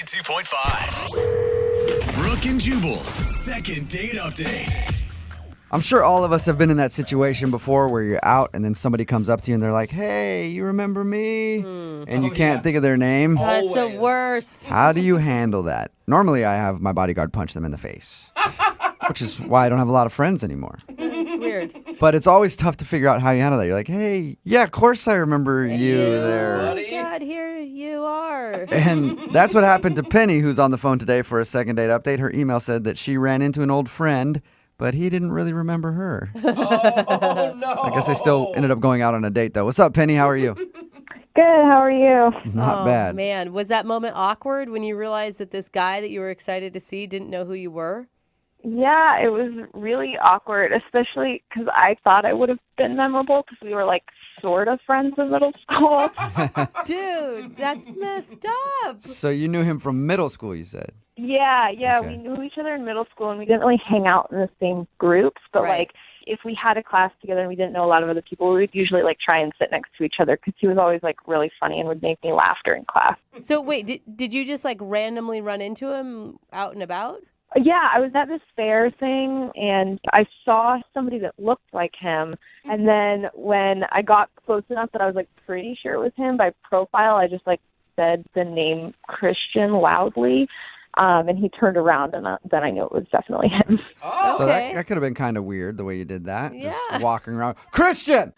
92.5. Brooke and Jubal's second date update. I'm sure all of us have been in that situation before where you're out and then somebody comes up to you and they're like, hey, you remember me? And you can't think of their name. That's the worst. How do you handle that? Normally, I have my bodyguard punch them in the face, which is why I don't have a lot of friends anymore. It's weird. But it's always tough to figure out how you handle that. You're like, hey, yeah, of course I remember you there. Oh, my God, here you are. And that's what happened to Penny, who's on the phone today for a second date update. Her email said that she ran into an old friend, but he didn't really remember her. Oh, no. I guess they still ended up going out on a date, though. What's up, Penny? How are you? Good, how are you? Not bad. Man, was that moment awkward when you realized that this guy that you were excited to see didn't know who you were? Yeah, it was really awkward, especially because I thought I would have been memorable because we were like sort of friends in middle school. Dude, that's messed up. So you knew him from middle school, you said? Yeah, Okay. we knew each other in middle school and we didn't really hang out in the same groups, but Right. like if we had a class together and we didn't know a lot of other people, we would usually like try and sit next to each other because he was always like really funny and would make me laugh during class. So wait, did you just like randomly run into him out and about? Yeah, I was at this fair thing and I saw somebody that looked like him. And then when I got close enough that I was like pretty sure it was him by profile, I just like said the name Christian loudly. And he turned around and then I knew it was definitely him. Oh, So Okay. that could have been kind of weird the way you did that. Yeah. Just walking around. Christian!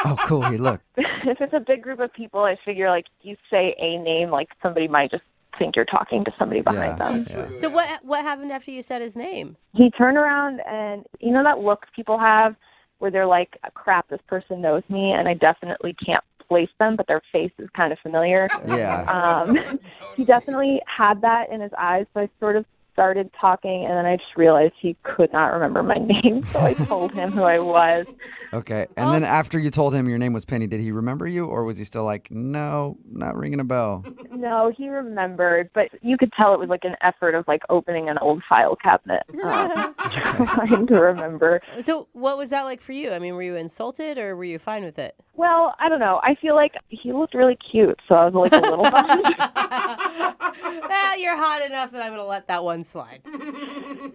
Oh, cool. He looked. If it's a big group of people, I figure like you say a name, like somebody might just think you're talking to somebody behind them. Yeah. So what happened after you said his name? He turned around and you know that look people have where they're like, crap, this person knows me and I definitely can't place them, but their face is kind of familiar. Yeah. He definitely had that in his eyes, so I sort of started talking, and then I just realized he could not remember my name, so I told him who I was. Okay. And then after you told him your name was Penny, did he remember you or was he still like, no, not ringing a bell? No, he remembered, but you could tell it was like an effort of like opening an old file cabinet, trying to remember. So what was that like for you? I mean, were you insulted or were you fine with it? Well, I don't know. I feel like he looked really cute, so I was like a little bummed. Well, you're hot enough that I'm going to let that one slide.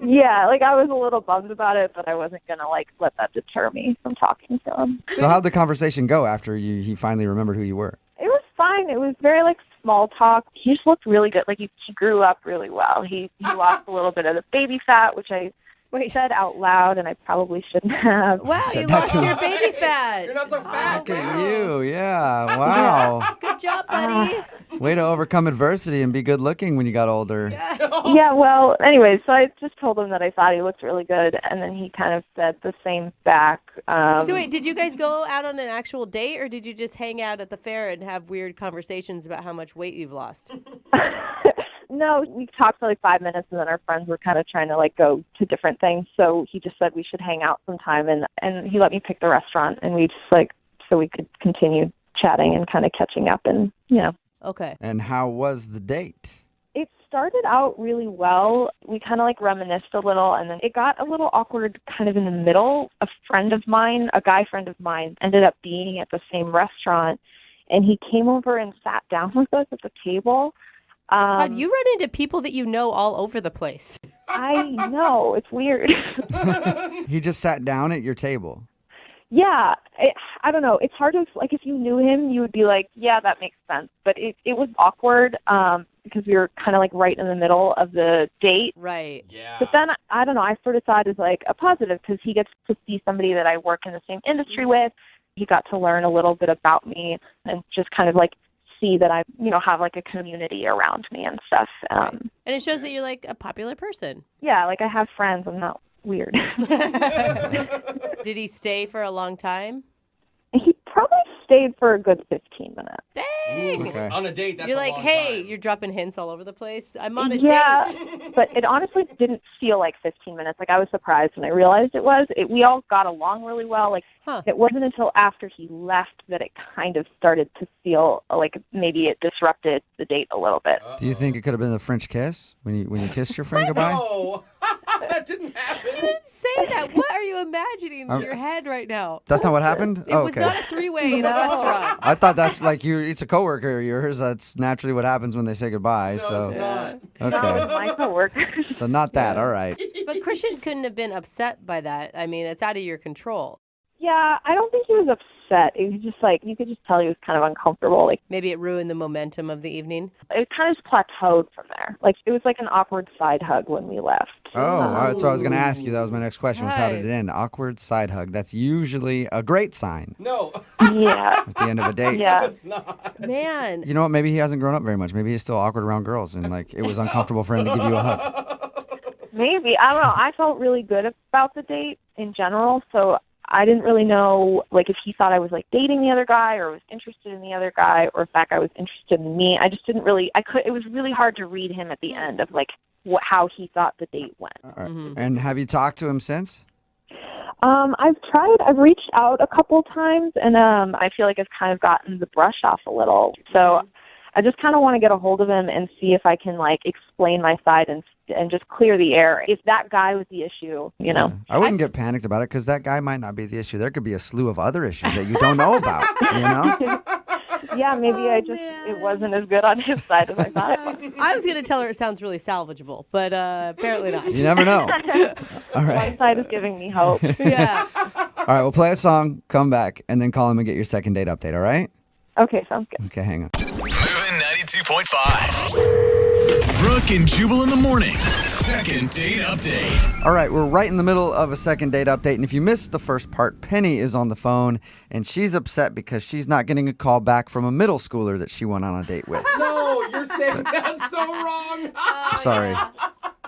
Yeah, like I was a little bummed about it, but I wasn't gonna like let that deter me from talking to him. So how'd the conversation go after he finally remembered who you were? It was fine. It was very like small talk. He just looked really good. Like he grew up really well. He lost a little bit of the baby fat, which I Wait. said out loud, and I probably shouldn't have. Wow, Said you that lost to your baby fat. You're not so fat. Look at you. Yeah. Wow. Good job, buddy. Way to overcome adversity and be good looking when you got older. Yeah, well, anyway, so I just told him that I thought he looked really good, and then he kind of said the same back. So wait, did you guys go out on an actual date or did you just hang out at the fair and have weird conversations about how much weight you've lost? No, we talked for like 5 minutes, and then our friends were kind of trying to like go to different things. So he just said we should hang out sometime, and he let me pick the restaurant, and we just like so we could continue chatting and kind of catching up, and you know. Okay. And how was the date? It started out really well. We kind of like reminisced a little, and then it got a little awkward kind of in the middle. A friend of mine, a guy friend of mine, ended up being at the same restaurant, and he came over and sat down with us at the table. God, you run into people that you know all over the place. I know. It's weird. He just sat down at your table. Yeah, I don't know. It's hard to, like, if you knew him, you would be like, yeah, that makes sense. But it was awkward because we were kind of like right in the middle of the date. Right. Yeah. But then, I don't know, I sort of saw it as like a positive because he gets to see somebody that I work in the same industry with. He got to learn a little bit about me and just kind of like see that I, you know, have like a community around me and stuff. And it shows that you're like a popular person. Yeah, like I have friends. I'm not weird. Did he stay for a long time? He probably stayed for a good 15 minutes. Dang. Okay. On a date, that's You're a like, long hey, time. you're dropping hints all over the place. I'm on a Yeah, date. but it honestly didn't feel like 15 minutes. Like I was surprised when I realized it was. We all got along really well. Like Huh. it wasn't until after he left that it kind of started to feel like maybe it disrupted the date a little bit. Do you think it could have been the French kiss when you kissed your friend goodbye? Oh. That didn't happen. You didn't say that. What are you imagining in your head right now? That's not what happened? It was not a three-way in a restaurant. I thought that's like it's a coworker of yours. That's naturally what happens when they say goodbye. No, so it's not. No, okay. it's my coworkers. So not that. All right. But Christian couldn't have been upset by that. I mean, it's out of your control. Yeah, I don't think he was upset. It was just like, you could just tell he was kind of uncomfortable. Like, Maybe it ruined the momentum of the evening. it kind of just plateaued from there. Like, it was like an awkward side hug when we left. Oh, so I was going to ask you. That was my next question. Was how did Right. it end? Awkward side hug. That's usually a great sign No. Yeah. at the end of a date. Yeah. It's not. Man. You know what? Maybe he hasn't grown up very much. Maybe he's still awkward around girls, and like it was uncomfortable for him to give you a hug. Maybe. I don't know. I felt really good about the date in general, so I didn't really know, like, if he thought I was, like, dating the other guy or was interested in the other guy or if that guy was interested in me. I just didn't really, it was really hard to read him at the end of, like, how he thought the date went. All right. And have you talked to him since? I've reached out a couple times, and I feel like I've kind of gotten the brush off a little. So I just kind of want to get a hold of him and see if I can, like, explain my side and just clear the air. If that guy was the issue, you know. I wouldn't get panicked about it because that guy might not be the issue. There could be a slew of other issues that you don't know about, you know? Yeah, maybe it wasn't as good on his side as I thought it was. I was going to tell her it sounds really salvageable, but apparently not. You never know. All right. One side is giving me hope. Yeah. All right, we'll play a song, come back, and then call him and get your second date update, all right? Okay, sounds good. Okay, hang on. Moving 92.5. Brooke and Jubal in the mornings. Second date update. All right, we're right in the middle of a second date update, and if you missed the first part, Penny is on the phone, and she's upset because she's not getting a call back from a middle schooler that she went on a date with. No, you're saying that's so wrong. Sorry. I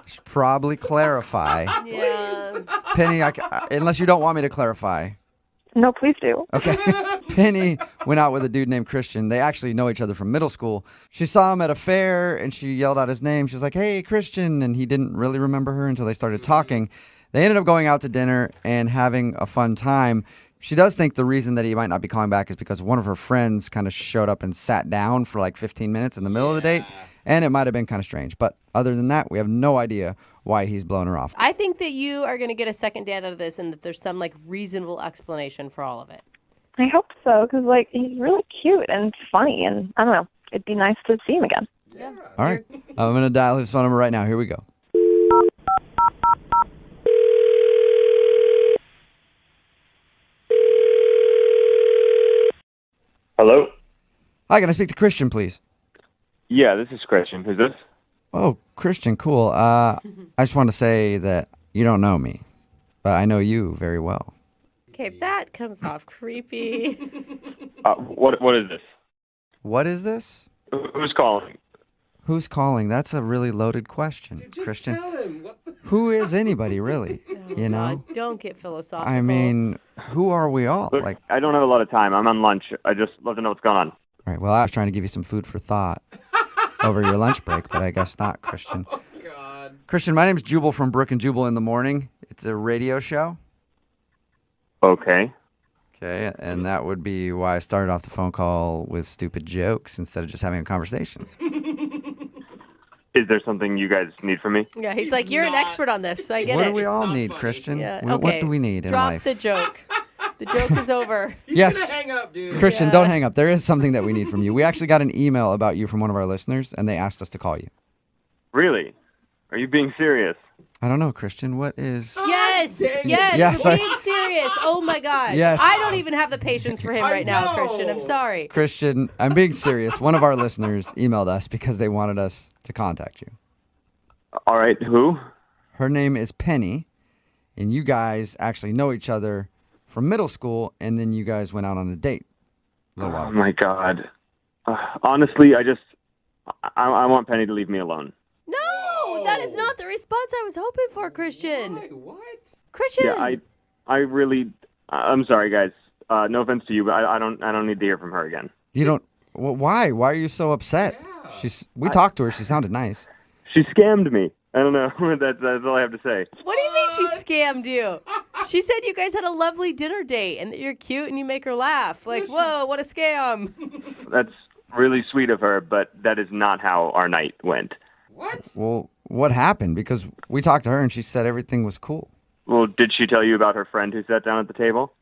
should probably clarify. Yeah. Penny, unless you don't want me to clarify. No, please do. Okay. Penny went out with a dude named Christian. They actually know each other from middle school. She saw him at a fair and she yelled out his name. She was like, "Hey, Christian." And he didn't really remember her until they started talking. They ended up going out to dinner and having a fun time. She does think the reason that he might not be calling back is because one of her friends kind of showed up and sat down for like 15 minutes in the middle of the date. And it might have been kind of strange. But other than that, we have no idea why he's blown her off. I think that you are going to get a second date out of this and that there's some, like, reasonable explanation for all of it. I hope so, because, like, he's really cute and funny, and I don't know. It'd be nice to see him again. Yeah. All right. I'm going to dial his phone number right now. Here we go. Hello? Hi, can I speak to Christian, please? Yeah, this is Christian. Who's this? Oh, Christian, cool. I just want to say that you don't know me, but I know you very well. Okay, that comes off creepy. What is this? What is this? Who's calling? Who's calling? That's a really loaded question, Just Christian. tell him. What the... Who is anybody, really? You know? God, don't get philosophical. I mean, who are we all? Look, Like, I don't have a lot of time. I'm on lunch. I just love to know what's going on. all right, well, I was trying to give you some food for thought over your lunch break, but I guess not, Christian. God. Christian, my name's Jubal from Brooke and Jubal in the Morning. It's a radio show. Okay. Okay, and that would be why I started off the phone call with stupid jokes instead of just having a conversation. Is there something you guys need from me? Yeah, he's like, you're an not- expert on this, so I get What it. do we all Not need, funny. Christian? Yeah, What okay. do we need in Drop life? the joke. The joke is over. He's Yes. gonna hang up, dude. Christian, Yeah. don't hang up. There is something that we need from you. We actually got an email about you from one of our listeners, and they asked us to call you. Really? Are you being serious? I don't know, Christian. What is... Yes, dang it. yes, Yes, we're I- being serious. Oh my gosh. Yes. I don't even have the patience for him I right now, know. Christian. I'm sorry. Christian, I'm being serious. One of our listeners emailed us because they wanted us to contact you. All right, who? Her name is Penny, and you guys actually know each other from middle school, and then you guys went out on a date a little while Oh ago. my God. Honestly, I want Penny to leave me alone. No, that is not the response I was hoping for, Christian. Why? What? Christian. Yeah, I really, I'm sorry, guys. No offense to you, but I don't need to hear from her again. You don't... Well, why? Why are you so upset? We talked to her. She sounded nice. She scammed me. I don't know. That's all I have to say. What do you mean she scammed you? She said you guys had a lovely dinner date and that you're cute and you make her laugh. Like, whoa, what a scam. That's really sweet of her, but that is not how our night went. What? Well, what happened? Because we talked to her and she said everything was cool. Well, did she tell you about her friend who sat down at the table?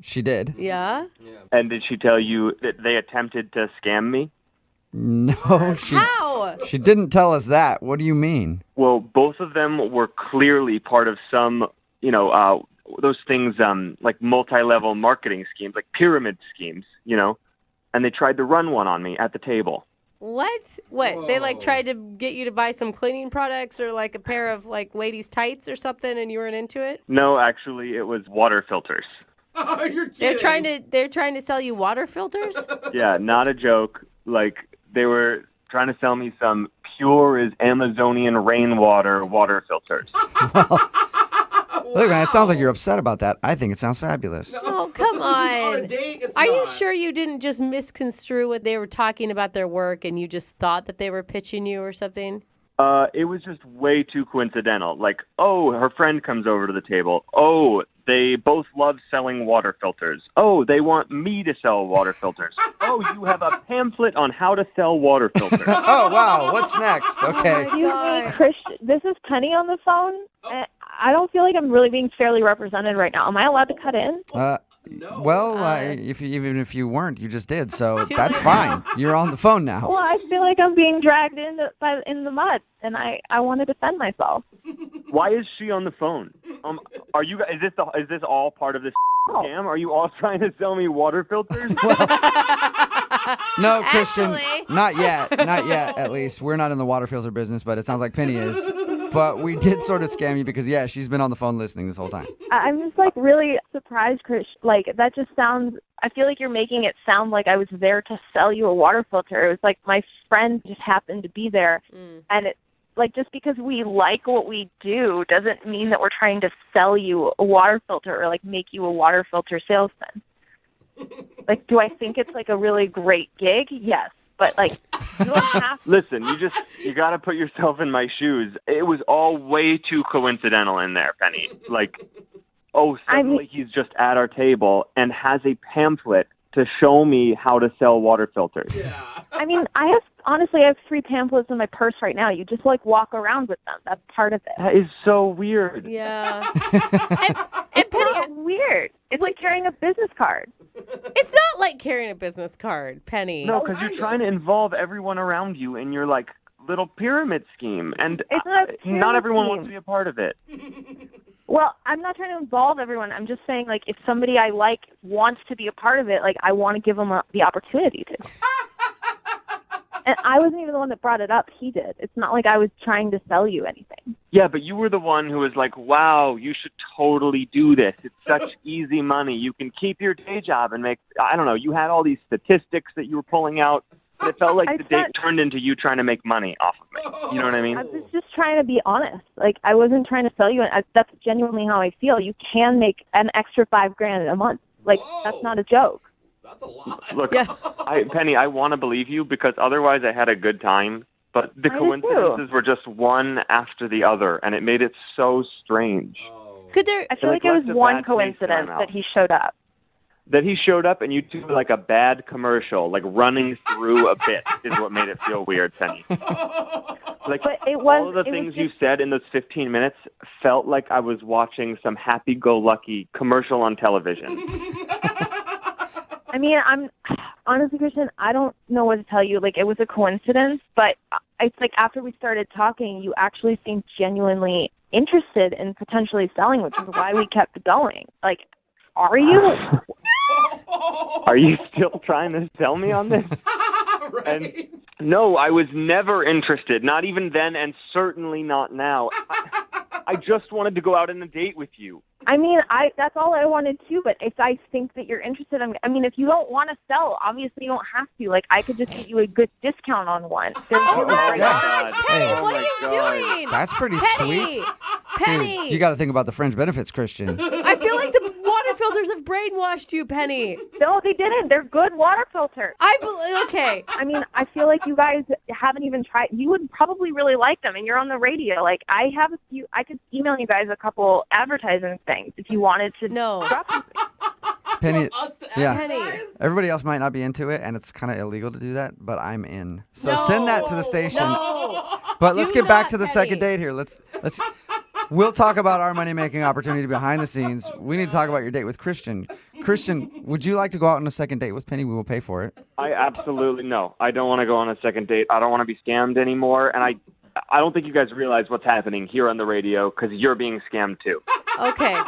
She did. Yeah? And did she tell you that they attempted to scam me? No, How? she didn't tell us that. What do you mean? Well, both of them were clearly part of some, those things like multi-level marketing schemes, like pyramid schemes, and they tried to run one on me at the table. What? What? They Whoa. tried to get you to buy some cleaning products or like a pair of ladies' tights or something and you weren't into it? No, actually, it was water filters. Oh, you're They're kidding. trying to sell you water filters? Yeah, not a joke. They were trying to sell me some pure as Amazonian rainwater water filters. Look, man, it sounds like you're upset about that. I think it sounds fabulous. Oh, come On a on. date, it's Are you not. sure you didn't just misconstrue what they were talking about their work and you just thought that they were pitching you or something? It was just way too coincidental. Like, oh, her friend comes over to the table. Oh, they both love selling water filters. Oh, they want me to sell water filters. Oh, you have a pamphlet on how to sell water filters. Oh, wow. What's next? Okay. Excuse me, Christian. This is Penny on the phone. I don't feel like I'm really being fairly represented right now. Am I allowed to cut in? No. Well, even if you weren't, you just did. So Too that's late. fine. You're on the phone now. Well, I feel like I'm being dragged in the mud, and I want to defend myself. Why is she on the phone? Are you? Is this all part of this scam? Are you all trying to sell me water filters? No, Christian, Actually. not yet. Not yet, at least. We're not in the water filter business, but it sounds like Penny is. But we did sort of scam you because, yeah, she's been on the phone listening this whole time. I'm just really surprised, Chris. That just sounds. I feel like you're making it sound like I was there to sell you a water filter. It was like my friend just happened to be there, and it. Just because we like what we do doesn't mean that we're trying to sell you a water filter or make you a water filter salesman. Do I think it's a really great gig? Yes, but you don't have to. Listen, you got to put yourself in my shoes. It was all way too coincidental in there, Penny. Suddenly he's just at our table and has a pamphlet to show me how to sell water filters. Yeah. I have 3 pamphlets in my purse right now. You just walk around with them. That's part of it. That is so weird. Yeah. and It's Penny, not weird. It's like carrying a business card. it's not like carrying a business card, Penny. No, because you're trying to involve everyone around you in your little pyramid scheme, and It's not a pyramid not everyone scheme. wants to be a part of it. Well, I'm not trying to involve everyone. I'm just saying, if somebody I like wants to be a part of it, I want to give them the opportunity to. And I wasn't even the one that brought it up. He did. It's not like I was trying to sell you anything. Yeah, but you were the one who was like, wow, you should totally do this. It's such easy money. You can keep your day job and make, I don't know, you had all these statistics that you were pulling out. But it felt like the date turned into you trying to make money off of me. You know what I mean? I was just trying to be honest. I wasn't trying to sell you. That's genuinely how I feel. You can make an extra $5,000 a month. That's not a joke. That's a lot. Look, Yeah. Penny, I want to believe you because otherwise I had a good time. But the I did coincidences were just one after the other, and it made it so strange. Oh. Could there I feel like it was left a one bad taste in my coincidence mouth. that he showed up. That he showed up and you two were like a bad commercial, running through a bit is what made it feel weird, Penny. But it was all of the it was things just- you said in those 15 minutes felt like I was watching some happy-go-lucky commercial on television. I'm honestly, Christian, I don't know what to tell you. It was a coincidence, but it's after we started talking, you actually seemed genuinely interested in potentially selling, which is why we kept going. Are you? Are you still trying to sell me on this? Right. And no, I was never interested, not even then and certainly not now. I just wanted to go out on a date with you. That's all I wanted to, but if I think that you're interested, if you don't want to sell, obviously you don't have to. I could just get you a good discount on one. Oh my Yeah. gosh, Penny, Oh what my are you God. doing? That's pretty Penny, sweet. Penny. Dude, you got to think about the fringe benefits, Christian. I feel like the water filters have brainwashed you, Penny. No, they didn't. They're good water filters. Okay. I feel like you guys haven't even tried. You would probably really like them, and you're on the radio. I have a few. I could email you guys a couple advertising things if you wanted to. No. drop them. Penny, Us to yeah. advertise? Everybody else might not be into it, and it's kind of illegal to do that, but I'm in. So No. send that to the station. No. But let's Do get back not, to the Penny. second date here. We'll talk about our money-making opportunity behind the scenes. We need to talk about your date with Christian. Christian, would you like to go out on a second date with Penny? We will pay for it. I absolutely no. I don't want to go on a second date. I don't want to be scammed anymore. And I don't think you guys realize what's happening here on the radio because you're being scammed too. Okay.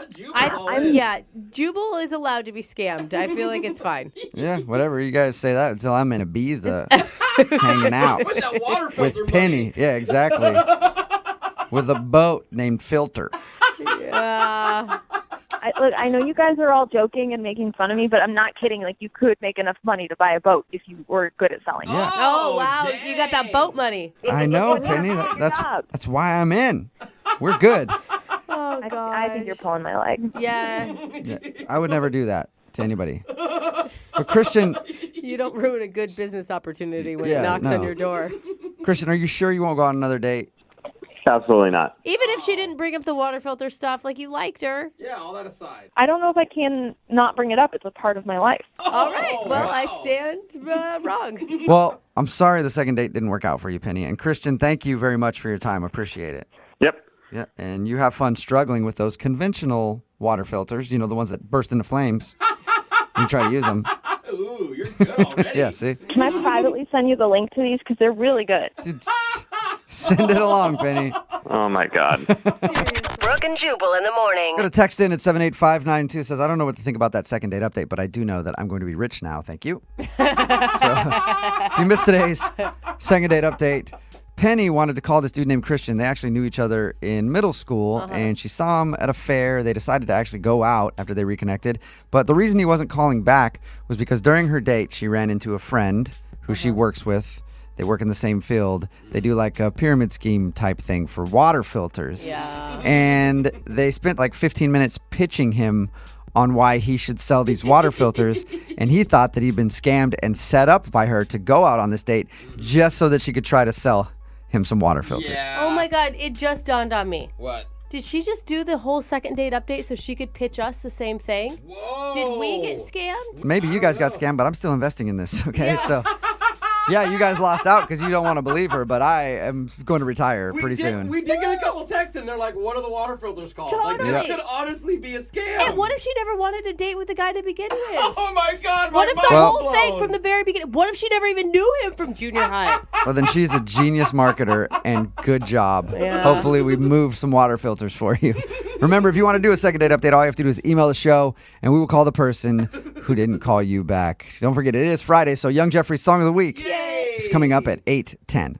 Jubal, Yeah, Jubal is allowed to be scammed. I feel like it's fine. Yeah, whatever. You guys say that until I'm in Ibiza hanging out With that water with filter Penny. money. Yeah, exactly. With a boat named Filter. Yeah. Look, I know you guys are all joking and making fun of me, but I'm not kidding. Like, you could make enough money to buy a boat if you were good at selling it. Yeah. Oh, wow. You got that dang. boat money. I know, Yeah, Penny. good That's job. why I'm in. We're good. Oh, I God. think you're pulling my leg. Yeah. Yeah, I would never do that to anybody. But Christian, You don't ruin a good business opportunity when Yeah, it knocks no. on your door. Christian, are you sure you won't go on another date? Absolutely not. Even if she didn't bring up the water filter stuff, like you liked her. Yeah, all that aside. I don't know if I can not bring it up. It's a part of my life. All right. Oh, Well, I wow. stand wrong. Well, I'm sorry the second date didn't work out for you, Penny. And Christian, thank you very much for your time. Appreciate it. Yep. Yeah, and you have fun struggling with those conventional water filters, the ones that burst into flames. You try to use them. Ooh, you're good already. Yeah, see? Can I privately send you the link to these? Because they're really good. Dude, send it along, Penny. Oh my God. Brooke and Jubal in the morning. Got a text in at 78592 says, I don't know what to think about that second date update, but I do know that I'm going to be rich now. Thank you. So, if you missed today's second date update, Penny wanted to call this dude named Christian. They actually knew each other in middle school, and she saw him at a fair. They decided to actually go out after they reconnected. But the reason he wasn't calling back was because during her date, she ran into a friend who she works with. They work in the same field. They do like a pyramid scheme type thing for water filters. Yeah. And they spent like 15 minutes pitching him on why he should sell these water filters. And he thought that he'd been scammed and set up by her to go out on this date just so that she could try to sell him some water filters. Yeah. Oh, my God. It just dawned on me. What? Did she just do the whole second date update so she could pitch us the same thing? Whoa. Did we get scammed? Maybe you guys got scammed, but I'm still investing in this, okay? So, yeah, you guys lost out because you don't want to believe her, but I am going to retire pretty soon. We did get a couple texts, and they're like, what are the water filters called? Like, Totally. this could honestly be a scam. And what if she never wanted to date with the guy to begin with? Oh, my God. What my if the mind's whole thing blown. from the very beginning? What if she never even knew him from junior high? Well, then she's a genius marketer, and good job. Yeah. Hopefully, we moved some water filters for you. Remember, if you want to do a second date update, all you have to do is email the show, and we will call the person who didn't call you back. Don't forget, it is Friday, so Young Jeffrey's Song of the Week is coming up at 8:10.